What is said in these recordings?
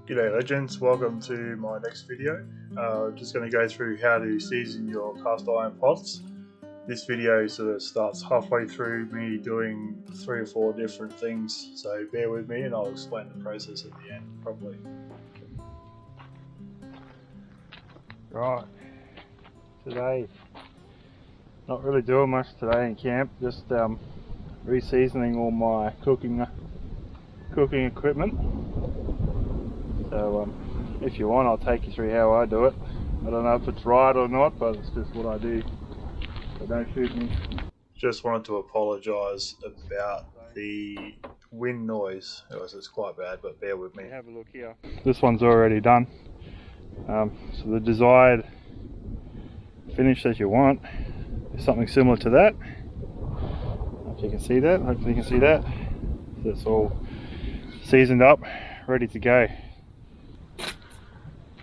G'day legends, welcome to my next video. Just going to go through how to season your cast iron pots. This video sort of starts halfway through me doing 3 or 4 different things, so bear with me and I'll explain the process at the end properly. Right, today, not really doing much today in camp, just re-seasoning all my cooking equipment. So if you want, I'll take you through how I do it. I don't know if it's right or not, but it's just what I do, so don't shoot me. Just wanted to apologise about the wind noise, it's quite bad, but bear with me. Have a look here. This one's already done. So the desired finish that you want is something similar to that. If you can see that, hopefully you can see that. So it's all seasoned up, ready to go.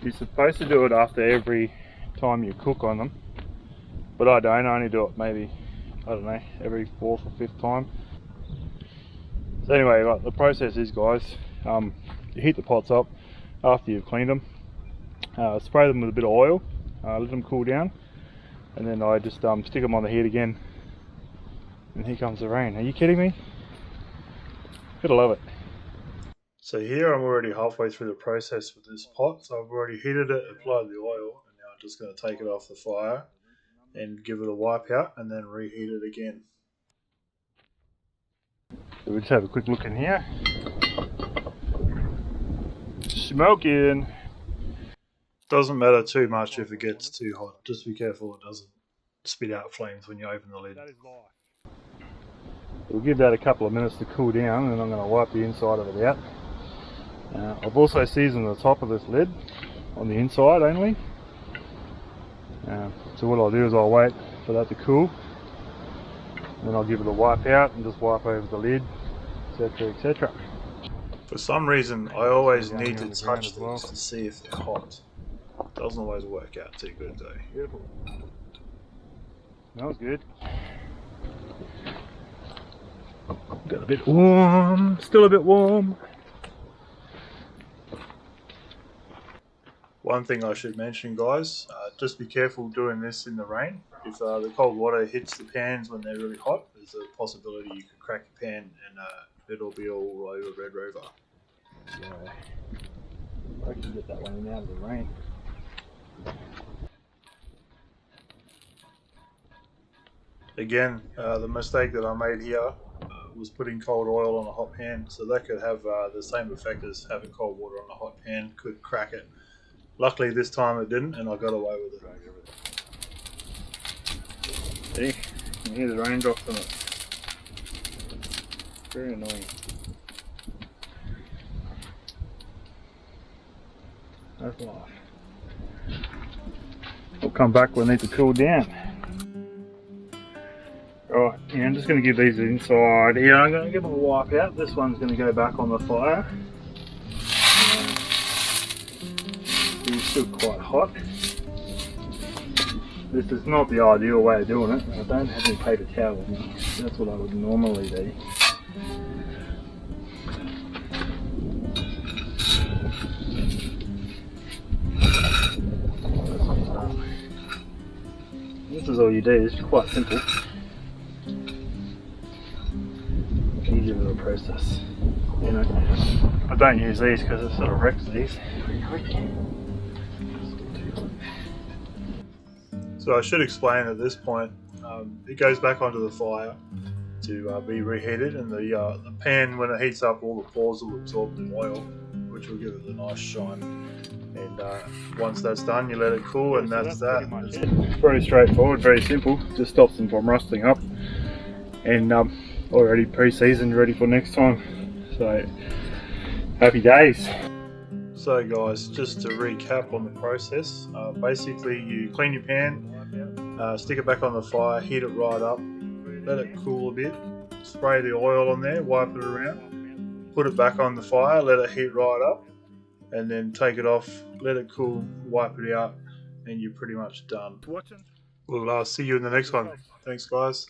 You're supposed to do it after every time you cook on them, but I don't. I only do it maybe, I don't know, every 4th or 5th time. So anyway, like the process is, guys, you heat the pots up after you've cleaned them, spray them with a bit of oil, let them cool down, and then I just stick them on the heat again, and here comes the rain. Are you kidding me? Gotta love it. So here I'm already halfway through the process with this pot, so I've already heated it, applied the oil, and now I'm just going to take it off the fire and give it a wipe out and then reheat it again. So we'll just have a quick look in here. Smoking! Doesn't matter too much if it gets too hot, just be careful it doesn't spit out flames when you open the lid. We'll give that a couple of minutes to cool down, and I'm going to wipe the inside of it out. I've also seasoned the top of this lid on the inside only. So what I'll do is I'll wait for that to cool, and then I'll give it a wipe out and just wipe over the lid, etc, etc. For some reason I always need to touch these to see if they're hot. Doesn't always work out too good though. Beautiful. Smells good. Got a bit warm, still a bit warm. One thing I should mention, guys, just be careful doing this in the rain. If the cold water hits the pans when they're really hot, there's a possibility you could crack your pan and it'll be all over Red Rover. Yeah, I can get that one out of the rain. Again, the mistake that I made here was putting cold oil on a hot pan, so that could have the same effect as having cold water on a hot pan, could crack it. Luckily this time it didn't and I got away with it. See, you can hear the raindrops on it. Very annoying. That's life. We'll come back when they need to cool down. Right, yeah, I'm just going to give these inside. Yeah, I'm going to give them a wipe out. This one's going to go back on the fire. It's still quite hot. This is not the ideal way of doing it. I don't have any paper towel with me. That's what I would normally do. This is all you do. It's quite simple. Easy little process. You know, I don't use these because it sort of wrecks these pretty quick. So I should explain at this point, it goes back onto the fire to be reheated, and the pan, when it heats up, all the pores will absorb the oil, which will give it a nice shine. And once that's done, you let it cool, and that's that. It's very straightforward, very simple. Just stops them from rusting up, and already pre-seasoned, ready for next time. So happy days. So guys, just to recap on the process, basically you clean your pan, stick it back on the fire, heat it right up, let it cool a bit, spray the oil on there, wipe it around, put it back on the fire, let it heat right up, and then take it off, let it cool, wipe it out, and you're pretty much done. We'll see you in the next one. Thanks guys.